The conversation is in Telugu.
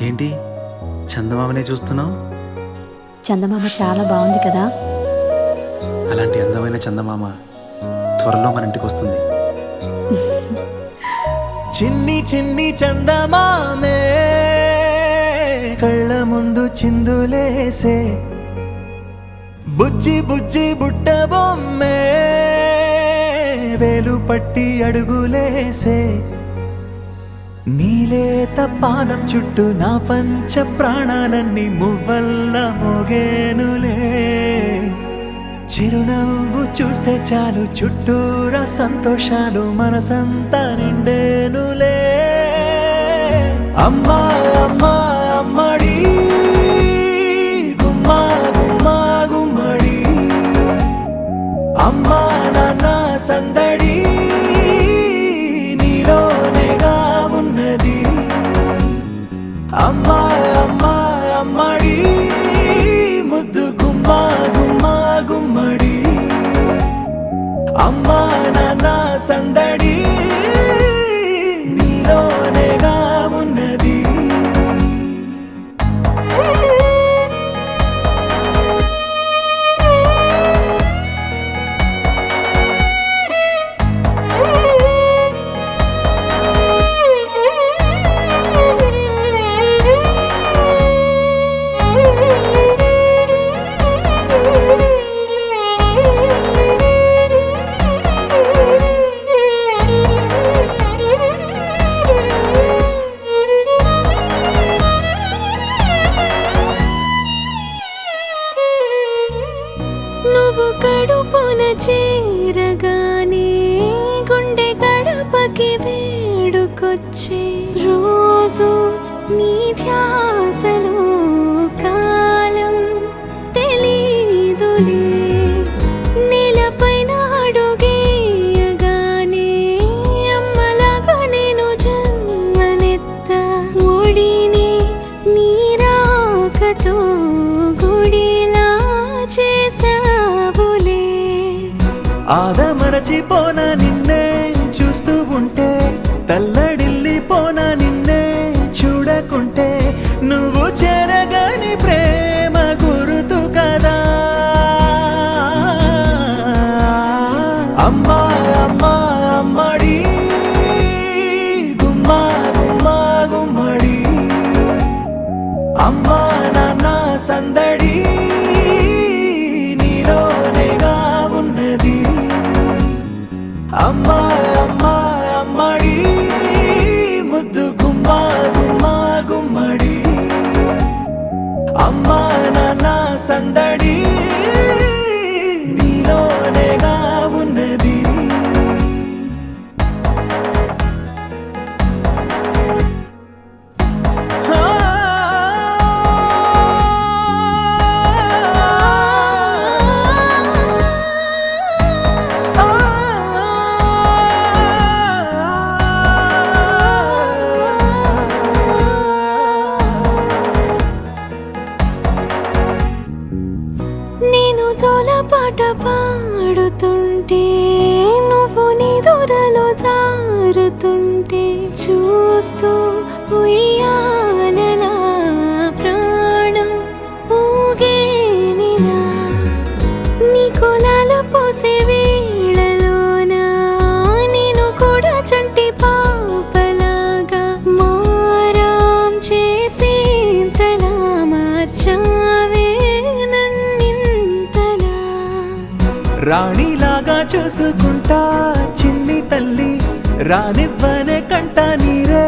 ఏంటి చందమామనే చూస్తున్నావు? చందమామ చాలా బాగుంది కదా. అలాంటి అందమైన చందమామ త్వరలో మన ఇంటికి వస్తుంది. చిన్ని చిన్ని చందమామే కళ్ళ ముందు చిందులేసే, బుజ్జి బుజ్జి బుట్ట బొమ్మే వేలు పట్టి అడుగులేసే, నీలేత పానం చుట్టూ నా పంచ ప్రాణాలన్నీ మువ్వల్ల మోగేనులే. చిరునవ్వు చూస్తే చాలు చుట్టూరా సంతోషాలు మనసంతా నిండేనులే. అమ్మా అమ్మా అమ్మడి గుమ్మా గుమ్మా గుమ్మడి, అమ్మా నాన్న సందడి నీలోనేగా ఉన్నది. అమ్మా అమ్మా అమ్మడి ముద్దు గుమ్మా గుమ్మా గుమ్మడి, అమ్మా నాన్న సందడి నీలోనేగా ఉన్నది. నువ్వు కడుపున చేరగానే గుండె గడపకి వేడుకొచ్చే, రోజు నీ ధ్యాసలో కాలం తెలీదులే. నేలపైన అడుగేయగానే అమ్మలాగా నేను జన్మనెత్త, ఒడిని నీ రాకతో గుడిలా చేసావులే. ఆదమరచిపోన నిన్నే చూస్తూ ఉంటే, తల్లడిల్లిపోన నిన్నే చూడకుంటే, నువ్వు చెరగని ప్రేమ గురుతు కదా. అమ్మా అమ్మా అమ్మడి గుమ్మా గుమ్మా గుమ్మడి, అమ్మా నాన్న సందడి నీలోనేగా ఉన్నది. అమ్మా అమ్మా అమ్మడి ముద్దు గుమ్మా గుమ్మా గుమ్మడి, అమ్మా నాన్న సందడి నీలోనేగా ఉన్నది. నేను జోలపాట పాడుతుంటే, నువ్వు నిదురలో జారుతుంటే, చూస్తూ ఉయ్యాలలా ప్రాణం ఊగేనిలా. నీ కులాల పోసే వేళలోన నేను కూడా చంటి పాపలాగా మారాం చేసేంతలా మార్చావే నన్నింతలా. రాణిలాగా చూసుకుంటా చిన్ని తల్లి, రానివ్వనే కంట నీరే